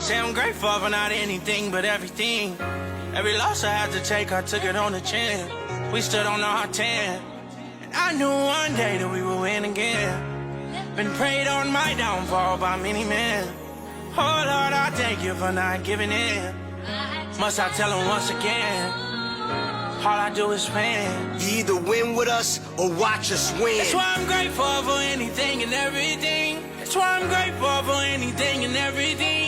Say I'm grateful for not anything but everything. Every loss I had to take, I took it on the chin. We stood on our 10. And I knew one day that we would win again. Been prayed on my downfall by many men. Oh Lord, I thank you for not giving in. Must I tell them once again? All I do is win. You either win with us or watch us win. That's why I'm grateful for anything and everything. That's why I'm grateful for anything and everything.